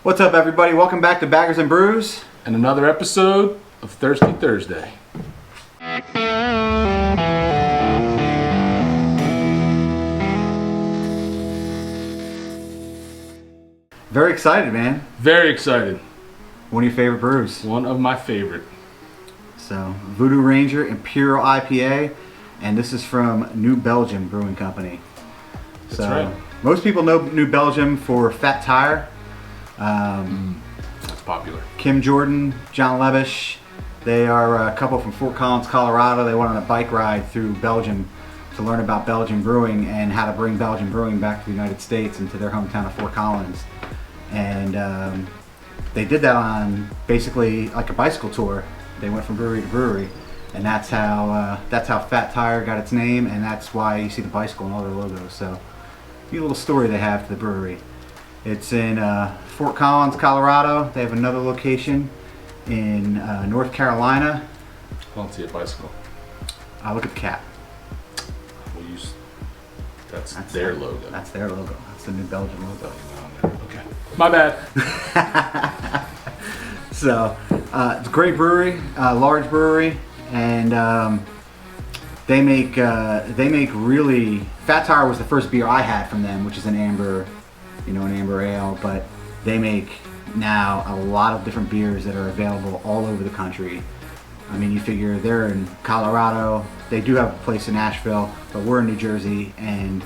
What's up, everybody? Welcome back to Baggers and Brews. And another episode of Thirsty Thursday. Very excited, man. Very excited. One of your favorite brews. One of my favorite. So, Voodoo Ranger Imperial IPA, and this is from New Belgium Brewing Company. That's right. Most people know New Belgium for Fat Tire. That's popular. Kim Jordan, John Lebish. They are a couple from Fort Collins, Colorado. They went on a bike ride through Belgium to learn about Belgian brewing and how to bring Belgian brewing back to the United States and to their hometown of Fort Collins. And they did that on basically like a bicycle tour. They went from brewery to brewery, and that's how Fat Tire got its name, and that's why you see the bicycle in all their logos. So, a little story they have to the brewery. It's in Fort Collins, Colorado. They have another location in North Carolina. I don't see a bicycle. Look at the cap. That's their logo. That's their logo. That's the New Belgium logo. Okay. My bad. So, it's a great brewery, large brewery, and they make really. Fat Tire was the first beer I had from them, which is an amber ale. But they make now a lot of different beers that are available all over the country. I mean, you figure they're in Colorado. They do have a place in Nashville, but we're in New Jersey, and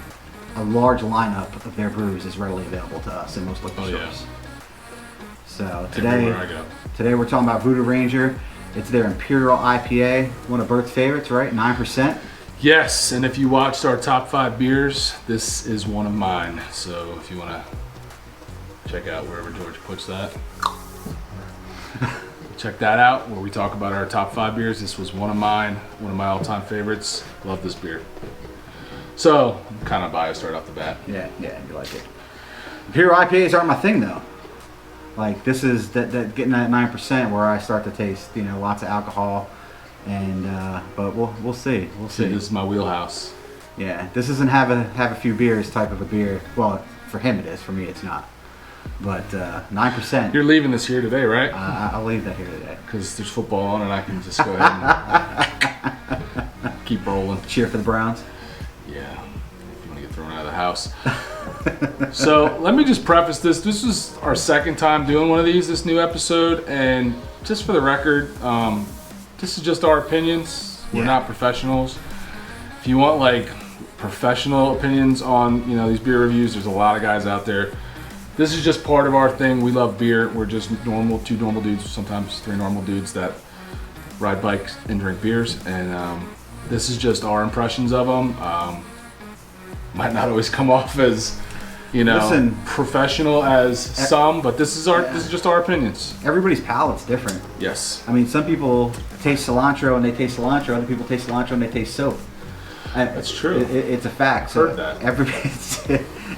a large lineup of their brews is readily available to us in most local stores. Yeah. So today we're talking about Voodoo Ranger. It's their Imperial IPA, one of Burt's favorites, right? 9%. Yes, and if you watched our top 5 beers, this is one of mine. So if you want to check out wherever George puts that, check that out where we talk about our top 5 beers. This was one of mine, one of my all-time favorites. Love this beer. So I'm kind of biased right off the bat. Yeah, you like it. Imperial IPAs aren't my thing though. Like this is that getting that 9% where I start to taste, lots of alcohol, and but we'll see. This is my wheelhouse. Yeah, this isn't have a few beers type of a beer. Well, for him it is. For me, it's not. But 9%. You're leaving this here today, right? I'll leave that here today because there's football on, and I can just go ahead and keep rolling. Cheer for the Browns. Yeah, if you want to get thrown out of the house. So let me just preface this. This is our second time doing one of these, this new episode, and just for the record, this is just our opinions. We're not professionals. If you want like professional opinions on these beer reviews, there's a lot of guys out there. This is just part of our thing. We love beer. We're just two normal dudes, sometimes 3 normal dudes that ride bikes and drink beers, and this is just our impressions of them. Might not always come off as professional as some, but this is just our opinions. Everybody's palate's different. Yes. I mean, some people taste cilantro and they taste cilantro. Other people taste cilantro and they taste soap. That's true. It's a fact. So heard that.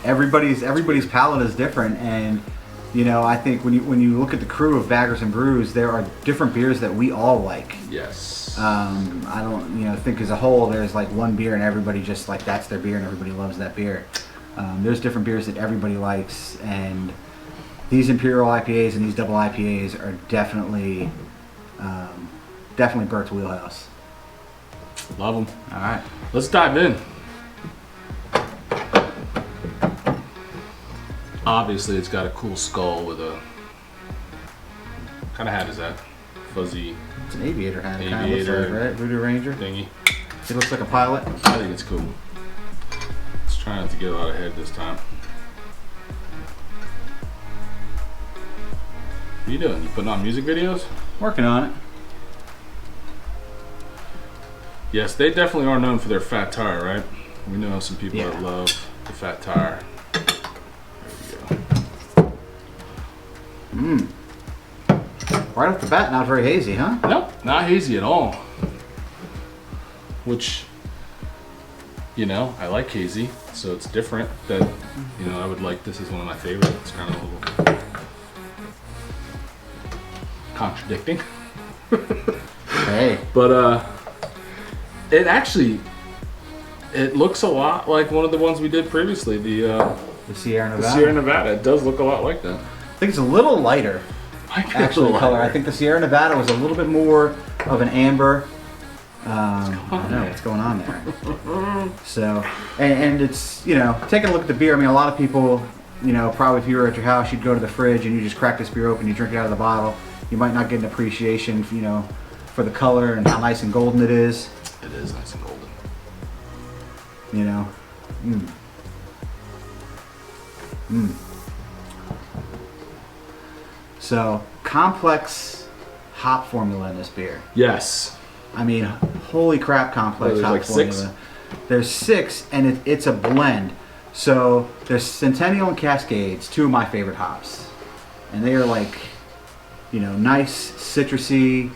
Everybody's palate is different, and I think when you look at the crew of Baggers and Brews, there are different beers that we all like. Yes. I don't think as a whole there's like one beer and everybody just like that's their beer and everybody loves that beer. There's different beers that everybody likes, and these Imperial IPAs and these double IPAs are definitely Burt's wheelhouse. Love them. All right, let's dive in. Obviously, it's got a cool skull with a kind of hat. Is that fuzzy? It's an aviator hat. It kind of looks like, right? Voodoo Ranger thingy. It looks like a pilot. I think it's cool. Let's try not to get out ahead this time. What are you doing? You putting on music videos? Working on it. Yes, they definitely are known for their Fat Tire, right? We know some people that love the Fat Tire. There we go. Right off the bat, not very hazy, huh? Nope, not hazy at all. Which, I like hazy, so it's different. That, I would like this as one of my favorites. It's kind of a little contradicting. Hey. But, it looks a lot like one of the ones we did previously, the Sierra Nevada. The Sierra Nevada. It does look a lot like that. think it's a little lighter. Might be a Actually, little color. lighter. I think the Sierra Nevada was a little bit more of an amber. I don't know what's going on there. So, and it's, you know, taking a look at the beer. I mean, a lot of people, you know, probably if you were at your house, you'd go to the fridge and you just crack this beer open, you drink it out of the bottle. You might not get an appreciation, you know, for the color and how nice and golden it is. It is nice and golden. You know. So, complex hop formula in this beer. Yes. I mean, holy crap, complex There's hop like formula. 6? There's 6, and it's a blend. So, there's Centennial and Cascades, 2 of my favorite hops. And they are like, you know, nice, citrusy.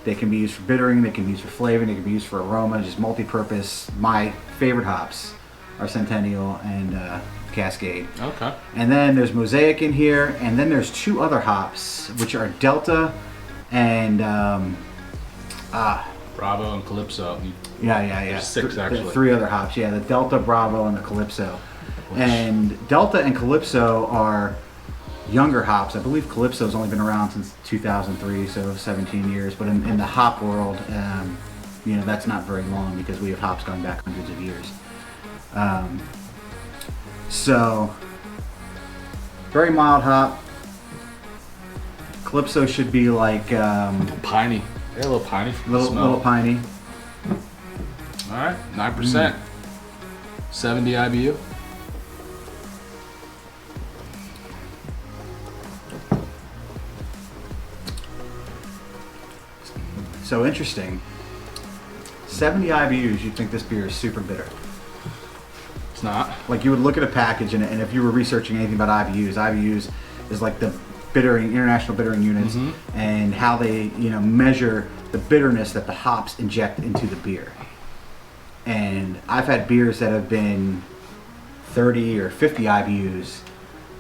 They can be used for bittering, they can be used for flavoring, they can be used for aroma, just multi-purpose. My favorite hops are Centennial and Cascade. Okay. And then there's Mosaic in here, and then there's 2 other hops, which are Delta and Bravo and Calypso. yeah. There's 6 actually. 3 other hops, yeah, the Delta, Bravo, and the Calypso. And Delta and Calypso are younger hops. I believe Calypso's only been around since 2003, so 17 years. But in the hop world, you know, that's not very long because we have hops going back hundreds of years. So, very mild hop. Calypso should be like Piney. They're a little piney from the little smell. piney. All right, 9%. 70 IBU. So interesting. 70 IBUs, you'd think this beer is super bitter. It's not. Like you would look at a package, and if you were researching anything about IBUs is like the bittering, international bittering units, and how they, you know, measure the bitterness that the hops inject into the beer. And I've had beers that have been 30 or 50 IBUs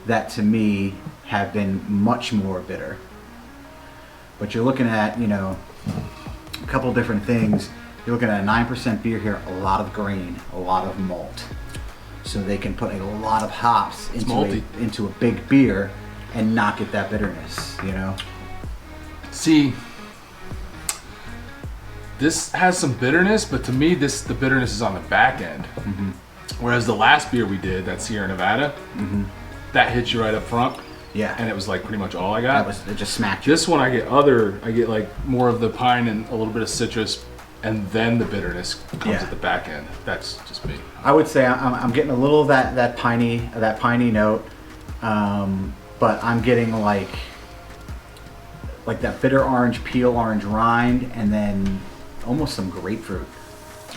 that to me have been much more bitter. But you're looking at, you know, a couple different things. You're looking at a 9% beer here, a lot of grain, a lot of malt. So they can put a lot of hops into a big beer and not get that bitterness, you know? See, this has some bitterness, but to me, the bitterness is on the back end. Whereas the last beer we did, that Sierra Nevada, that hits you right up front. Yeah. And it was like pretty much all I got. It just smacked you. This one I get like more of the pine and a little bit of citrus, and then the bitterness comes at the back end. That's just me. I would say I'm getting a little of that piney note, but I'm getting like that bitter orange, peel orange rind, and then almost some grapefruit.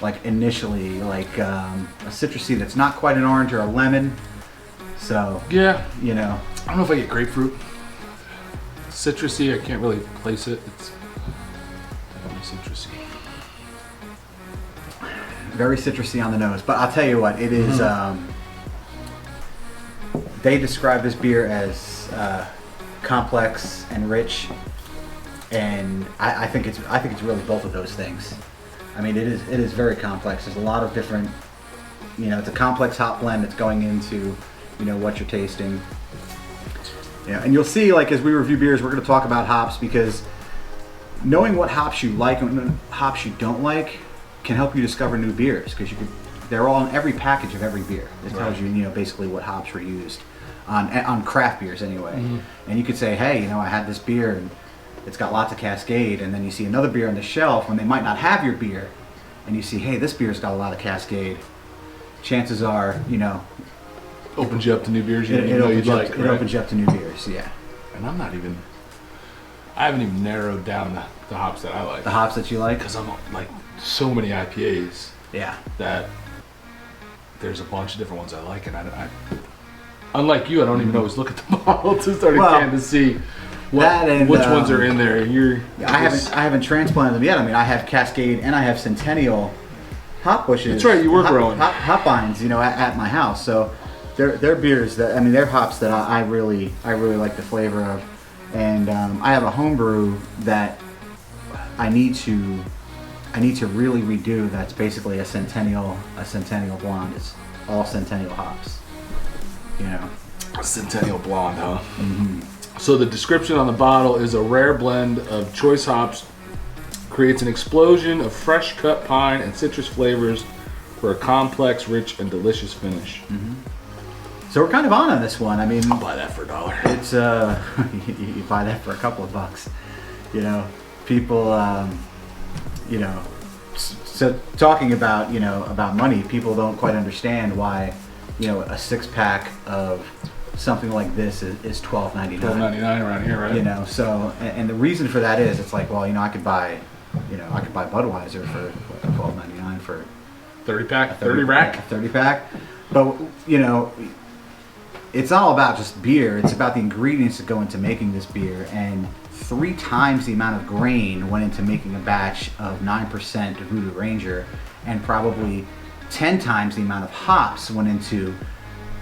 Like initially, like a citrusy that's not quite an orange or a lemon. So Yeah. you know. I don't know if I get grapefruit. Citrusy, I can't really place it. It's definitely citrusy. Very citrusy on the nose, but I'll tell you what, it is. They describe this beer as complex and rich, and I think it's really both of those things. I mean, it is very complex. There's a lot of different, you know, it's a complex hop blend that's going into, you know, what you're tasting. Yeah, and you'll see, like, as we review beers, we're going to talk about hops, because knowing what hops you like and what hops you don't like can help you discover new beers, because they're all in every package of every beer. It tells you, you know, basically what hops were used on craft beers anyway. And you could say, hey, you know, I had this beer and it's got lots of Cascade, and then you see another beer on the shelf when they might not have your beer, and you see, hey, this beer's got a lot of Cascade. Chances are, you know, Opens you up to new beers you didn't know you'd like. It opens you up to new beers, yeah. And I haven't even narrowed down the hops that I like. The hops that you like? Because I'm like so many IPAs. Yeah. That there's a bunch of different ones I like, and I unlike you, I don't even always look at the bottle to start a can to see which ones are in there. I haven't transplanted them yet. I mean, I have Cascade and I have Centennial hop bushes. That's right, you were growing hop vines, you know, at my house. So they're beers that, I mean, they're hops that I really like the flavor of, and I have a homebrew that I need to really redo. That's basically a Centennial blonde. It's all Centennial hops, you know. A Centennial blonde, huh? So the description on the bottle is a rare blend of choice hops creates an explosion of fresh cut pine and citrus flavors for a complex, rich, and delicious finish. So we're kind of on this one. I mean, I'll buy that for $1. it's you buy that for a couple of bucks. You know, people, you know, so talking about, you know, about money, people don't quite understand why, you know, a 6-pack of something like this is $12.99. $12.99 around here, right? You know, so and the reason for that is it's like, well, you know, I could buy Budweiser for $12.99 for 30-pack, 30 rack. a 30-pack. But you know, it's all about just beer. It's about the ingredients that go into making this beer, and 3 times the amount of grain went into making a batch of 9% Voodoo Ranger, and probably 10 times the amount of hops went into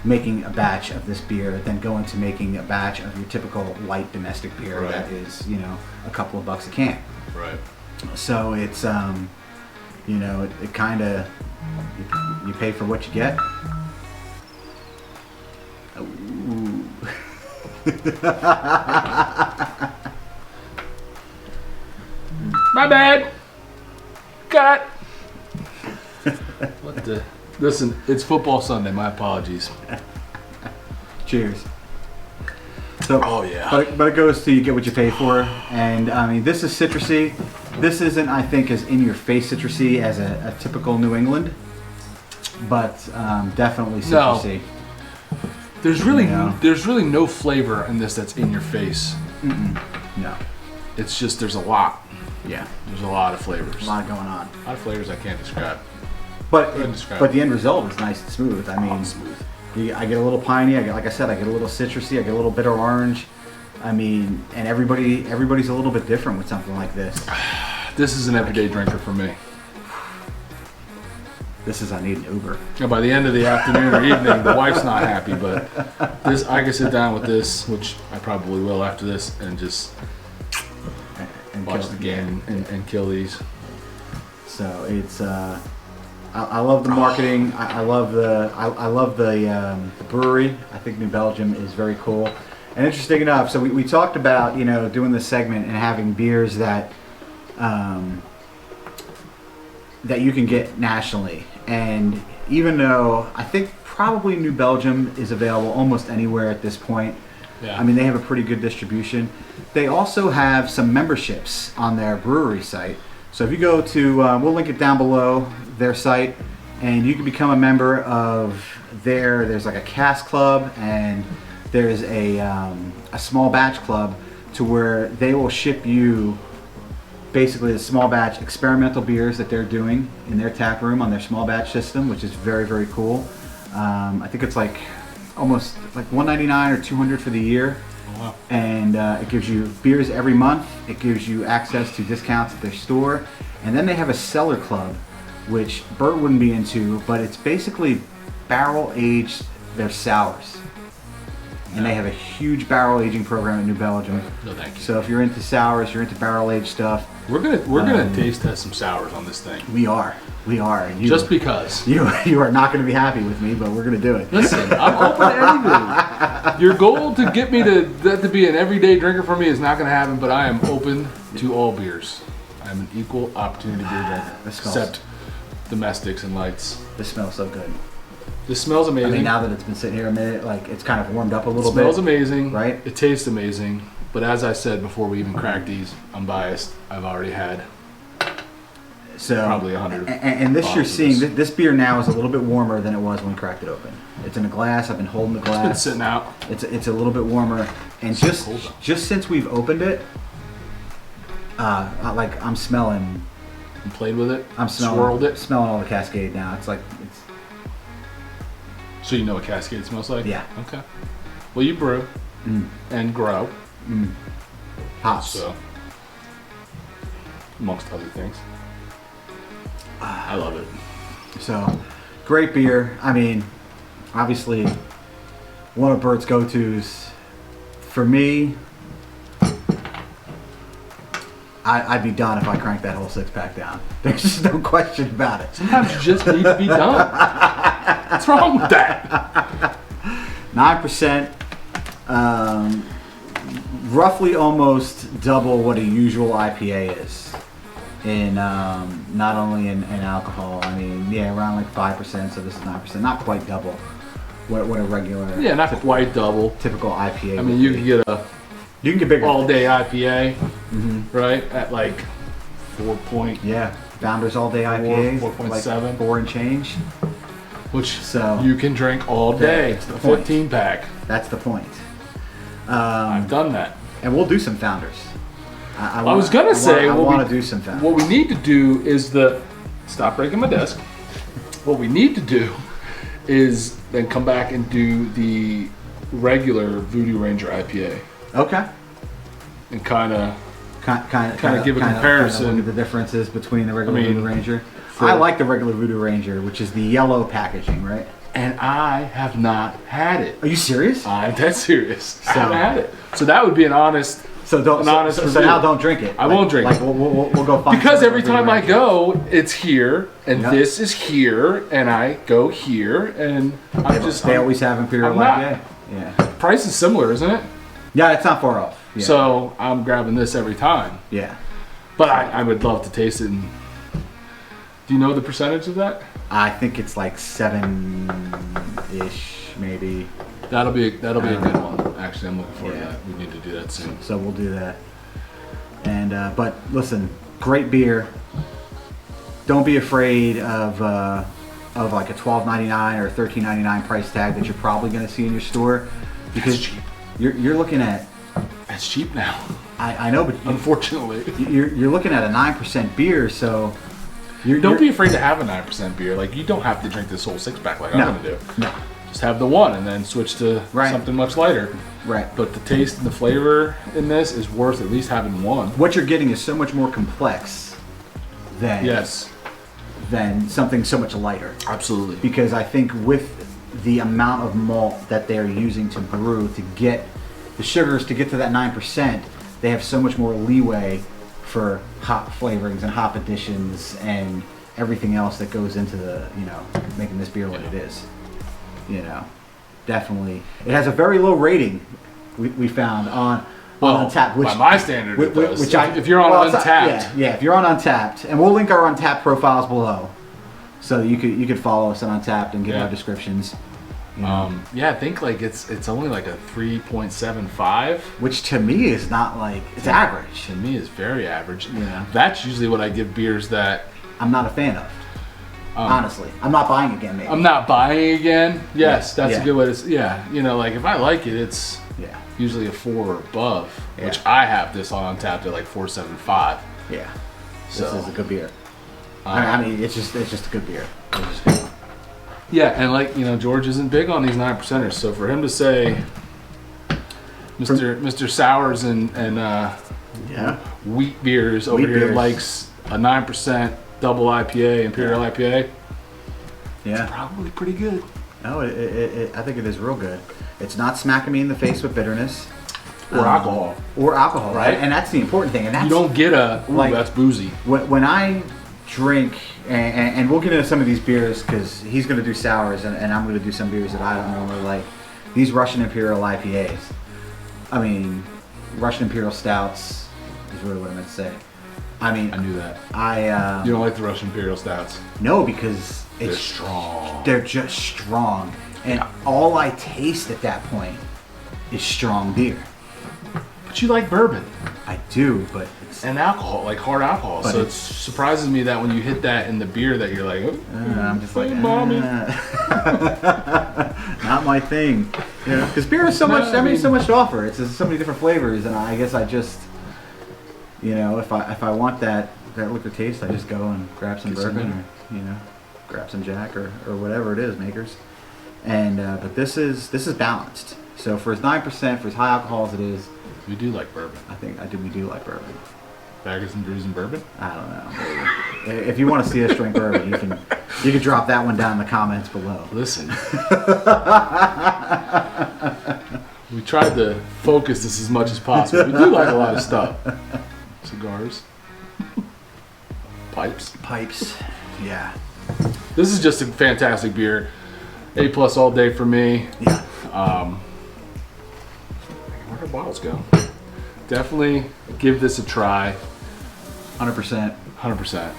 making a batch of this beer than go into making a batch of your typical light domestic beer Right. that is, you know, a couple of bucks a can. Right. So it's, you know, it kind of, you pay for what you get. Ooh. My bad. Cut. What the? Listen, it's football Sunday. My apologies. Cheers. So, Oh, yeah. But it goes to you get what you pay for, and I mean this is citrusy. This isn't, I think, as in-your-face citrusy as a typical New England, but definitely citrusy. There's really, Yeah. there's really no flavor in this that's in your face. No. It's just there's a lot. Yeah. There's a lot of flavors. A lot going on. A lot of flavors I can't describe. But ahead and describe but it. the end result is nice and smooth. I mean, Smooth. I get a little piney. Like I said, I get a little citrusy. I get a little bitter orange. I mean, and everybody's a little bit different with something like this. This is an everyday drinker for me. This is I need an Uber. And by the end of the afternoon or evening, the wife's not happy, but this I can sit down with this, which I probably will after this, and just And watch kill- the game and kill these. So it's I love the marketing. I love the brewery. I think New Belgium is very cool. And interesting enough, so we talked about, you know, doing this segment and having beers that that you can get nationally. And even though I think probably New Belgium is available almost anywhere at this point, Yeah. I mean, they have a pretty good distribution. They also have some memberships on their brewery site. So if you go to, we'll link it down below, their site, and you can become a member of there's like a cask club, and there's a small batch club to where they will ship you basically the small batch experimental beers that they're doing in their tap room on their small batch system, which is very, very cool. I think it's like almost like $199 or $200 for the year. Oh, wow. And it gives you beers every month. It gives you access to discounts at their store. And then they have a cellar club, which Burt wouldn't be into, but it's basically barrel aged their sours. And they have a huge barrel aging program in New Belgium. No, thank you. So if you're into sours, you're into barrel aged stuff, We're gonna taste test some sours on this thing. we are. And you, Just because. you are not going to be happy with me, but we're going to do it. Listen, I'm open to anything. Your goal to get me to be an everyday drinker for me is not going to happen, but I am open to all beers. I'm an equal opportunity beer drinker, This smells- except domestics and lights. This smells so good. This smells I amazing. mean, now that it's been sitting here a minute, like it's kind of warmed up a It little smells bit. amazing. right? It tastes amazing. But as I said before we even cracked these, I'm biased. I've already had So probably 100 And this you're bottles of seeing, this. this beer now is a little bit warmer than it was when we cracked it open. It's in a glass. I've been holding the It's been glass. sitting out. It's a little bit warmer, and Cold though. just since we've opened it, like I'm smelling. And played with it. I'm smelling. Swirled it. Smelling all the Cascade now. It's like it's So you know what Cascade smells like? Yeah. Okay. Well, you brew and grow, hops. so amongst other things. I love it. So, great beer. I mean, obviously, one of Bert's go-tos. For me, I'd be done if I cranked that whole 6-pack down. There's just no question about it. Sometimes you just need to be done. What's wrong with that? 9%. roughly almost double what a usual IPA is in not only in alcohol. I mean, yeah, around like 5%. So this is 9%, not quite double what a regular. Yeah, not quite double. Typical IPA. I mean, you can get bigger all day IPA, right? At like 4 point. Yeah, Founders all day IPA, 4.7, like 4 and change. Which So you can drink all day. That's the A point. 15 pack. That's the point. I've done that. And we'll do some Founders. I was gonna say I what want we- to do some Founders. What we need to do is stop breaking my desk. What we need to do is then come back and do the regular Voodoo Ranger IPA Okay. and kind of give a Look comparison. at the differences between the regular Voodoo Ranger. for- I like the regular Voodoo Ranger, which is the yellow packaging, right? and I have not had it. Are you serious? I'm dead serious. I So- haven't had it. So that would be an honest. So don't. An So, honest so review. now don't drink it. I won't drink like, it. We'll go find. Because some every Voodoo time I Ranger. go, it's here, and Yep. this is here, and I go here, and They always have Imperial I'm not- IPA. Yeah. price is similar, isn't it? Yeah, it's not far off. Yeah. So I'm grabbing this every time. Yeah. But I would love to taste it. And do you know the percentage of that? I think it's like 7-ish, maybe. That'll be a good one. Actually, I'm looking forward Yeah. to that. We need to do that soon. So we'll do that. And but listen, great beer. Don't be afraid of like a $12.99 or $13.99 price tag that you're probably going to see in your store, because cheap. you're looking at. It's cheap now, I know, but unfortunately. you're looking at a 9% beer, so Don't be afraid to have a 9% beer. Like, you don't have to drink this whole 6-pack like No. I'm going to do. No. Just have the one and then switch to Right. something much lighter. Right. But the taste and the flavor in this is worth at least having one. What you're getting is so much more complex than Yes, than something so much lighter. absolutely. Because I think with the amount of malt that they're using to brew to get the sugars to get to that 9%, they have so much more leeway for hop flavorings and hop additions and everything else that goes into making this beer what it is. Definitely. It has a very low rating. We found on Untapped, which by my standard, it does. If you're on Untapped, if you're on Untapped, and we'll link our Untapped profiles below, so you could follow us on Untapped and get our descriptions. I think like it's only like a 3.75, Which to me is not like it's average. to me is very average. Yeah. That's usually what I give beers that I'm not a fan of. Honestly, I'm not buying again. Maybe. I'm not buying again. Yes, that's Yeah. a good way to say. Yeah, like if I like it, it's Yeah. usually a 4 or above, Yeah. which I have this on Untapped at like 4.75. Yeah. This So, is a good beer. I mean, it's just a good beer. It's just good. Yeah, and like George isn't big on these 9%ers, so for him to say, Mr. Sours and Yeah. wheat beers over Wheat here beers. likes a 9% double IPA, Imperial IPA, Yeah. probably pretty good. No, I think it is real good. It's not smacking me in the face with bitterness. Or alcohol. Or alcohol, Right. And that's the important thing. And that's You don't get that's boozy. when I drink, and we'll get into some of these beers because he's going to do sours and I'm going to do some beers that I don't normally like. These Russian Imperial IPAs. I mean, Russian Imperial Stouts is really what I meant to say. I mean, I knew that. I You don't like the Russian Imperial Stouts? no, because They're it's strong. They're just strong, and all I taste at that point is strong beer. But you like bourbon I do, but it's and alcohol, like hard alcohol. But So it it's- surprises me that when you hit that in the beer that you're like, oh, I'm just like, Hey, mommy. not my thing. Because beer is so much. I mean, so much to offer. It's so many different flavors, and I guess I just, if I want that liquor taste, I just go and grab some Get some bourbon, or grab some Jack or whatever it is, makers. And but this is balanced. So for as 9%, for as high alcohol as it is, we do like bourbon. I think we do like bourbon. Baggers and Brews and bourbon? I don't know. Maybe. If you want to see us drink bourbon, you can drop that one down in the comments below. Listen. We tried to focus this as much as possible. We do like a lot of stuff. Cigars. Pipes. Yeah. This is just a fantastic beer. A+ all day for me. Yeah. I Where'd our bottles go? Definitely give this a try. 100%. 100%.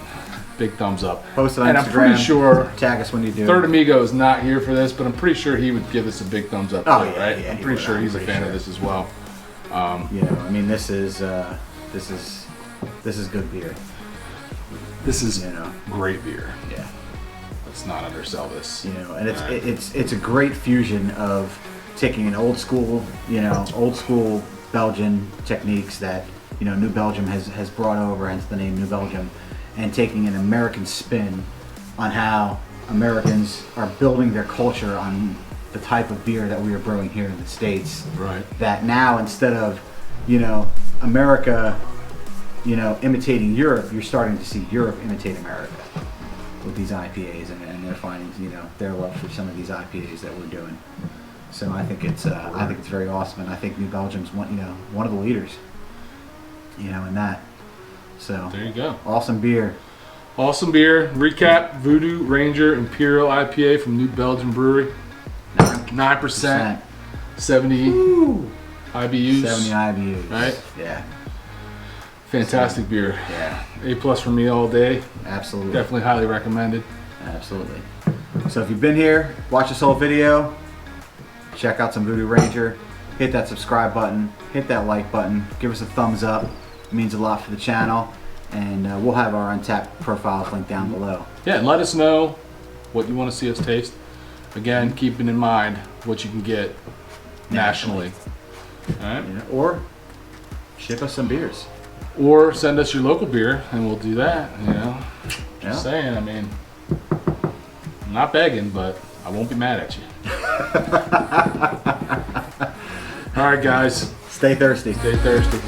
Big thumbs up. Post it on and Instagram. I'm pretty sure Tag us when you do. Third Amigo is not here for this, but I'm pretty sure he would give this a big thumbs up. Oh, too, yeah, right? yeah, I'm he pretty would. sure I'm he's a pretty fan sure. of this as well. You know, I mean, this is good beer. This is You know. great beer. Yeah. Let's not undersell this. You know, and it's a great fusion of taking an old school Belgian techniques that, you know, New Belgium has brought over, hence the name New Belgium, and taking an American spin on how Americans are building their culture on the type of beer that we are brewing here in the States. Right. That now, instead of, you know, America, you know, imitating Europe, you're starting to see Europe imitate America with these IPAs, and they're finding, you know, their love for some of these IPAs that we're doing. So I think it's very awesome, and I think New Belgium's one of the leaders, you know, in that. So There you go. awesome beer. Awesome beer. Recap: Voodoo Ranger Imperial IPA from New Belgium Brewery. 9%, 70 Woo! IBUs. 70 IBUs. Right? Yeah. Fantastic beer. Yeah. A+ for me all day. Absolutely. Definitely highly recommended. Absolutely. So if you've been here, watch this whole video, check out some Voodoo Ranger, hit that subscribe button, hit that like button, give us a thumbs up. It means a lot for the channel, and we'll have our Untapped profiles linked down below. Yeah, and let us know what you want to see us taste. Again, keeping in mind what you can get nationally. All right? You know, or ship us some beers. Or send us your local beer, and we'll do that. You know, just Yeah. saying. I mean, I'm not begging, but I won't be mad at you. All right, guys. Stay thirsty. Stay thirsty.